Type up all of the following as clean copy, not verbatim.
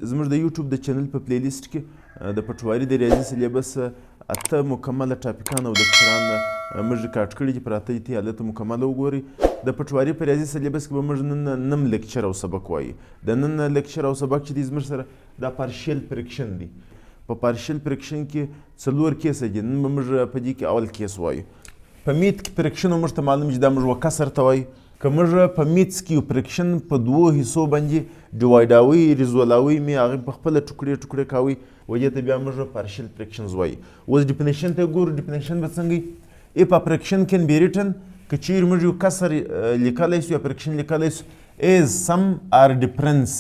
زموږ د یوټیوب د چینل په پلی لیست کې د پټواري د ریاضي سلیبس 8 مکمله ټاپکان او لیکچران موږ ریکارډ کړي دي، پراته دي، هلته مکمله وګورئ. د پټواري په ریاضي سلیبس کې به موږ نن نم لیکچر او سبق وایو. د نن لیکچر او سبق چې دی زموږ سره دا پارشل فریکشن دی. په پارشل فریکشن کې 4 کیسه دي، نن به موږ په دې کې اول کیس وایو. په میت کې فریکشن موږ ته معلوم چې دا موږ وکسر ته وایو. که موږ په میتس کې فریکشن په 2 حصو باندې ډیوایډاوي ریزولاوي مې هغې په خپله ټوکړې کوي، وجې ته بیا موږ پارشل فریکشنز وایي. اوس ډیفینیشن ته ګورو. ډیفینیشن به څنګه if a friction can be written، که چیرې موږ یو کسر لیکلی سو یا فریکشن لیکلی سو as sum or difference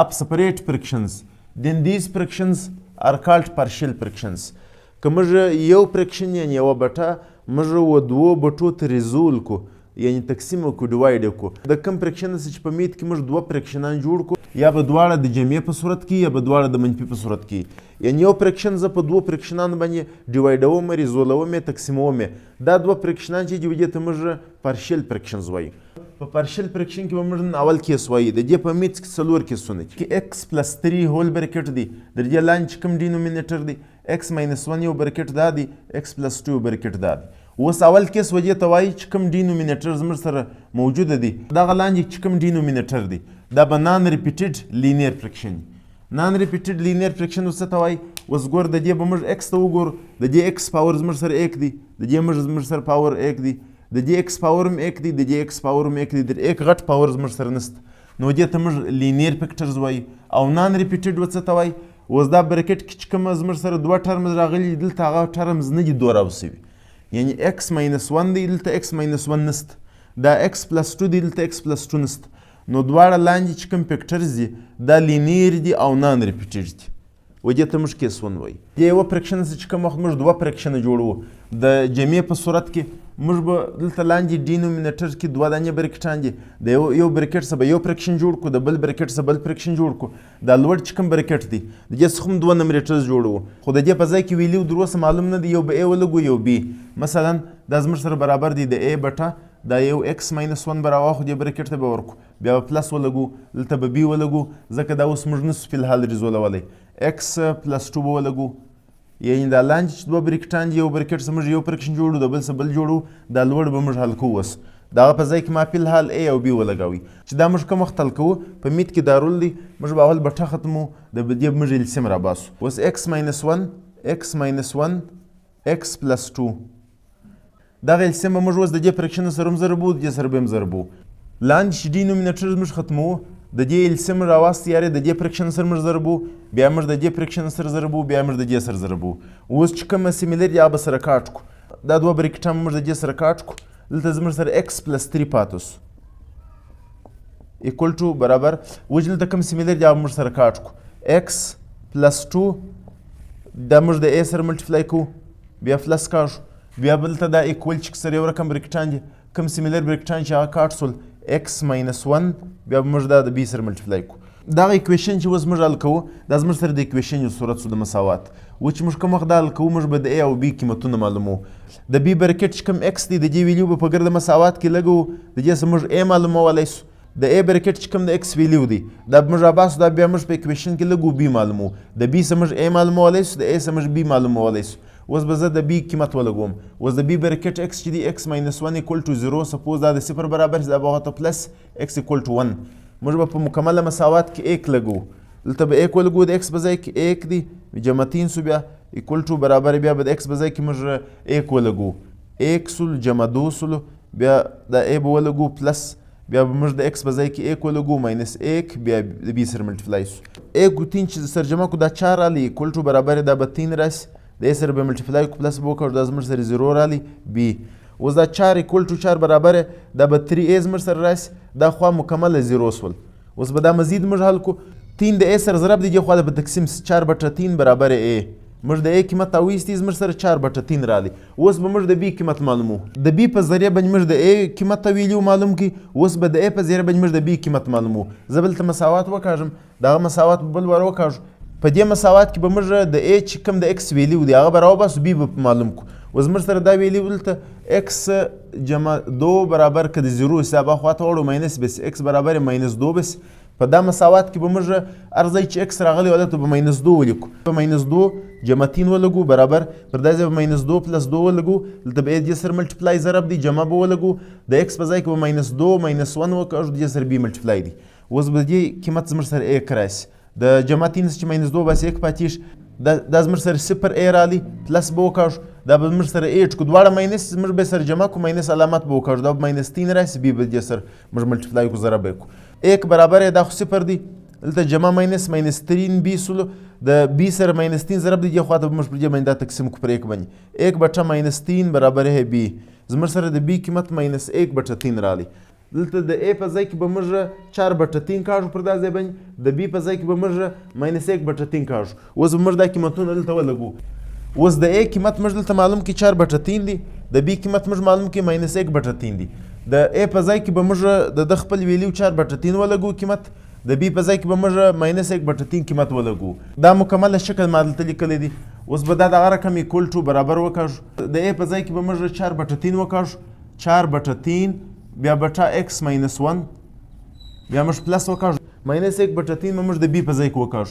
of separate frictions then these frictions are called partial frictions. که موږ یو فریکشن یعنې یوه بټه موږ و 2 بټو ته ریزول کو، یعنی تقسیم وکړو، ډیوایډ وکړو. د کوم فریکشن چې په میت کې موږ 2 فریکشنان جوړ کړو، یا به دواړه د جمعې په صورت کې یا به دواړه د منفي په صورت کې. یعنی یو فریکشن زه په 2 فریکشنانو باندې ډیوایډوم، ریزولوم، تقسیموم. دا 2 فریکشنان چې دي دې ته موږ پارشل فریکشنز وایو. په پارشل فریکشن کې به موږ اول کیس وایو. د دې په میت کې 4 کیسونه دي. x + 3 هول بریکټ دی، د دې لاندې چې کوم ډینومینیټر دی x - 1 یو بریکټ دا دی، x + 2 بریکټ دا دی. اوس اول کیس وجې ته وایي چې کوم ډینومینیټر زموږ سره موجوده دی، دغه لاندې چې کوم ډینومینیټر دی دا به نان ریپیټډ لینیر فریکشن. نان ریپیټډ لینیر فریکشن اوس څه ته وایي؟ اوس ګور د دې به موږ x ته وګورو. د دې x پاور زموږ سره 1 دی، د دې زموږ سره پاور 1 دی، د دې x پاور هم 1 دی، د دې x پاور هم 1 دی، د 1 غټ پاور زموږ سره نشته، نو دې ته موږ لینیر فیکټرز وایو. او نان ریپیټډ څه ته وایي؟ اوس دا بریکټ کې چې کوم زموږ سره 2 ټرمز راغلي دلته هغه ټرمز نه دي 2 راوسوي، یعنی x - 1 دی، دلته x - 1 نشته، دا x + 2 دی، دلته x + 2 نشته، نو دواړه لاندې چې کوم فیکټرز دي دا لینیر دي او نان ریپیټډ دي، وجې ته موږ کیس 1 وایو. د یوه فریکشن چې کوم وخت موږ 2 فریکشنه جوړوو د جمعې په صورت کې، موږ به دلته لاندې ډینومینیټر کې 2 دانې بریکټان دي، د یو بریکټ څخه به یو فریکشن جوړ کړو، د بل بریکټ څخه بل فریکشن جوړ کړو. دا لوړ چې کوم بریکټ دی د دې څخه هم 2 نمبریټرز جوړوو، خو د دې په ځای کې ویلیو در اوسه معلوم نه دی، یو به a ولګو یو b. مثلا دا زموږ سره برابر دی د a بټه، دا یو x - 1 به راواخو دې بریکټ ته به ورکړو، بیا به پلس ولګو، دلته به b ولګو، ځکه دا اوس موږ نسو فی الحال ریزولولی. x + 2 به ولګو، یعنی دا لاندې چې 2 بریکټان دي، یو بریکټ څخه موږ یو فریکشن جوړو، د بل څخه بل جوړو، دا لوړ به موږ حل کوو. اوس دغه په ځای کې ما فی الحال a او b ولګوئ. چې دا موږ کوم وخت حل کوو په میت کې دا رول دی، موږ به اول بټه ختمو، د دې به موږ السیم راباسو. اوس x - 1 x - 1 x + 2 دغه السیم به موږ اوس د دې فریکشن سره هم ضربو، د دې سره به هم ضربو. لاندې چې ډینومینیټر موږ ختمو، د دې السیم راواست یارې د دې فریکشن سره موږ ضربو، بیا موږ د دې فریکشن سره ضربو، بیا موږ د دې سره ضربو. اوس چې کومه سیمیلر یا به سره کاټ کړو، دا 2 بریکټان موږ د دې سره کاټ کړو، دلته زموږ سره x + 3 پاتې سو ایکول ټو برابر. اوس دلته کوم سیمیلر یا موږ سره کاټ کړو، x + 2 دا موږ د a سره ملټیپلای کوو، بیا پلس کاږو، بیا بلته دا ایکول چې سره یو رقم بریکټان دي، کوم سیمیلر بریکټان چې هغه کاټ سول x - 1 بیا به موږ دا د b سره ملټیپلای کوو. دغه ایکویشن چې اوس موږ حل کوو دا زموږ سره د ایکویشن یو صورت سو د مساوات، و چې موږ کوم وخت دا حل کوو موږ به د a او b قیمتونه معلوموو. د b بریکټ چې کوم x دی د دې ویلیو به په ګرد مساوات کې لګوو، د دې څخه موږ a معلومولی سو. د a بریکټ چې کوم د x ویلیو دی دا موږ راباسو، دا بیا موږ په ایکویشن کې لګوو b معلوموو، د b څخه موږ a معلومولی سو، د a څخه موږ b معلومولی سو. اوس به زه د b قیمت ولګوم. اوس د b بریکټ x چې دی x - 1 = 0، سپوز دا د 0 برابر شي، دا به هغه ته پلس x = 1. موږ به په مکمله مساوات کې 1 لګو، دلته به 1 ولګو، د x په ځای کې 1 دی جمع 3 سو، بیا ایکول ټو برابر، بیا به د x په ځای کې موږ 1 ولګو، 1 سل جمع 2 سلو، بیا د a به ولګو پلس، بیا به موږ د x په ځای کې 1 ولګو -1، بیا د b سره ملټیپلای سو. 1 × 3 چې سره جمع کو دا 4 رالی، ایکول ټو برابر دا به 3 راسي، د a سره به ملټیپلای کو پلس به وکړو، دا زموږ سره 0 رالی b. اوس دا 4 = 4 برابر دا به 3a زموږ سره راسي، دا خوا مکمله 0 سول. اوس به دا مزید موږ حل کو، 3 د a سره ضرب دی، دې خوا به تقسیم 4/3 برابر a، موږ د a قیمت راویستی، زموږ سره 4/3 رالی. اوس به موږ د b قیمت معلومو، د b په ذریعه باندې موږ د a قیمت ویلیو معلوم کی، اوس به د a په ذریعه باندې موږ د b قیمت معلومو. زه بلته مساوات وکاږم، دغه مساوات بل ور وکاږو، په دې مساوات کې به موږ د a چې کوم د x ویلیو دی هغه به راوباسو، b به معلوم کو. اوس موږ سره دا ویلیو دلته x جمع 2 برابر که د 0 حساب خواته وړو ماینس بس، x برابر -2 بس، په دا مساوات کې به موږ هر ځای چې اکس راغلی و هلته به ماینس 2 ولیکو. په ماینس 2 جمع 3 ولګو برابر پر دا ځای به ماینس 2 پلس 2 ولګو، دلته به دې سره ملټیپلای ضرب دی جمع به ولګو، د اکس په ځای کې به ماینس 2 ماینس 1 وکړو، دې سره بي ملټیپلای دی. اوس به دې قیمت زموږ سره ایک راشي، د جمع 3 چې ماینس 2 بس ایک پاتې شي، دا زموږ سره صفر ای رالی پلس به وکړو، دا به زموږ سره ایټ کو دواړه ماینس زموږ به سره جمع کو ماینس علامت به وکړو، دا به ماینس 3 راشي، بي به دې سره موږ ملټیپلای کو ضرب وکړو. ایک برابر دا خو صفر دی، دلته جمع ماینس ماینس 3 بي سولو، د بي سره ماینس 3 ضرب دی، دې خواته به موږ پر دې باندې دا تقسیم کو پر ایک باندې، ایک بټه ماینس 3 برابر ہے بي، زموږ سره د بي قیمت ماینس 1 بټه 3 رالی. دلته د ای په ځای کې به موږ 4 بټه 3 کاږو پر دا ځای باندې، د بي په ځای کې به موږ ماینس 1 بټه 3 کاږو. اوس به موږ دا قیمتونه دلته ولګو. اوس د ای قیمت موږ دلته معلوم کړي 4 بټه 3 دی، د بي قیمت موږ معلوم کړي ماینس 1 بټه 3 دی. د ای په ځای کې به موږ د خپل ویلیو 4 بټه 3 ولګو قیمت، د بي په ځای کې به موږ ماینس 1 بټه 3 قیمت ولګو. دا مکمله شکل ما دلته لیکلی دی. اوس به دا دغه رقم ایکول ټو برابر وکړو، د ای په ځای کې به موږ 4 بټه 3 وکړو، 4 بټه 3 بیا بټه ایکس ماینس 1 بیا موږ پلس وکړو، ماینس 1 بټه 3 موږ د بي په ځای کې وکړو،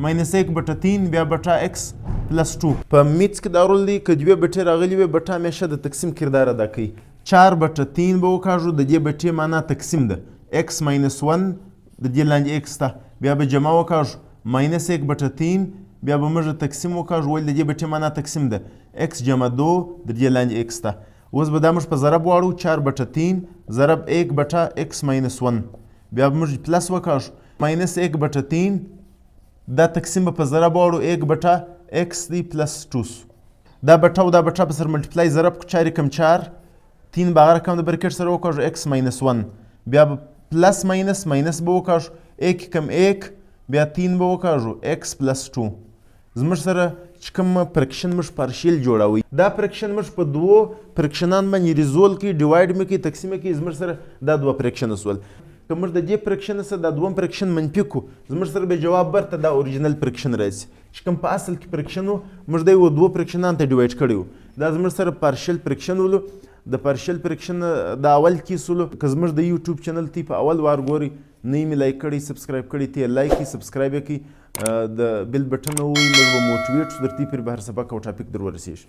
ماینس 1 بټه 3 بیا بټه ایکس پلس 2. په میتس کې دا رول دی که دوې بټې راغلي وي بټه همیشه د تقسیم کردار ادا کوي. 4 بټه 3 به وکړو، د دې بټې معنا تقسیم ده، ایکس ماینس 1 د دې لاندې ایکس ته، بیا به جمع وکړو ماینس 1 بټه 3 بیا به موږ تقسیم وکړو، ولې د دې بټې معنا تقسیم ده، ایکس جمع 2 د دې لاندې ایکس ته. اوس به دا موږ په ضرب واړو، 4 بټه 3 ضرب 1 بټه ایکس ماینس 1 بیا به موږ پلس وکړو ماینس 1 بټه 3 دا تقسیم به په ضرب واړو 1 بټه ایکس دی پلس 2 دا بټه او دا بټه به سره ملټیپلای ضرب کو 4 کم 4 3 به هغه رقم د برکټ سره وکړو ایکس ماینس 1 بیا به پلس ماینس ماینس به وکړو 1 کم 1 بیا 3 به وکړو ایکس پلس 2. زموږ سره چې کوم فرکشن موږ پارشل جوړوي، دا فرکشن موږ په دوو فرکشنان باندې ریزول کړي، ډیوایډ مې کړي، تقسیم یې کړي، زموږ سره دا دوه فرکشن سول. که موږ د دې فرکشن سره دا دوم فرکشن منفي کړو، زموږ سره به جواب برته دا اوریجنل فرکشن راځي. چې کوم په اصل کې فرکشن و موږ دا یو دوه فرکشنان ته ډیوایډ کړی و، دا زموږ سره پارشل فرکشن ولو. د پارشل فرکشن د اول کې سولو، که زموږ د یوټیوب چینل تی په اول وار ګوري نه یې مې لایک کړی سبسکرایب کړی تی لایک کړي سبسکرایب یې کړي، د بیل بټن ووهئ، موږ به موټیویټ شو درتې پرې به هر سبق او ټاپک در ورسېږي.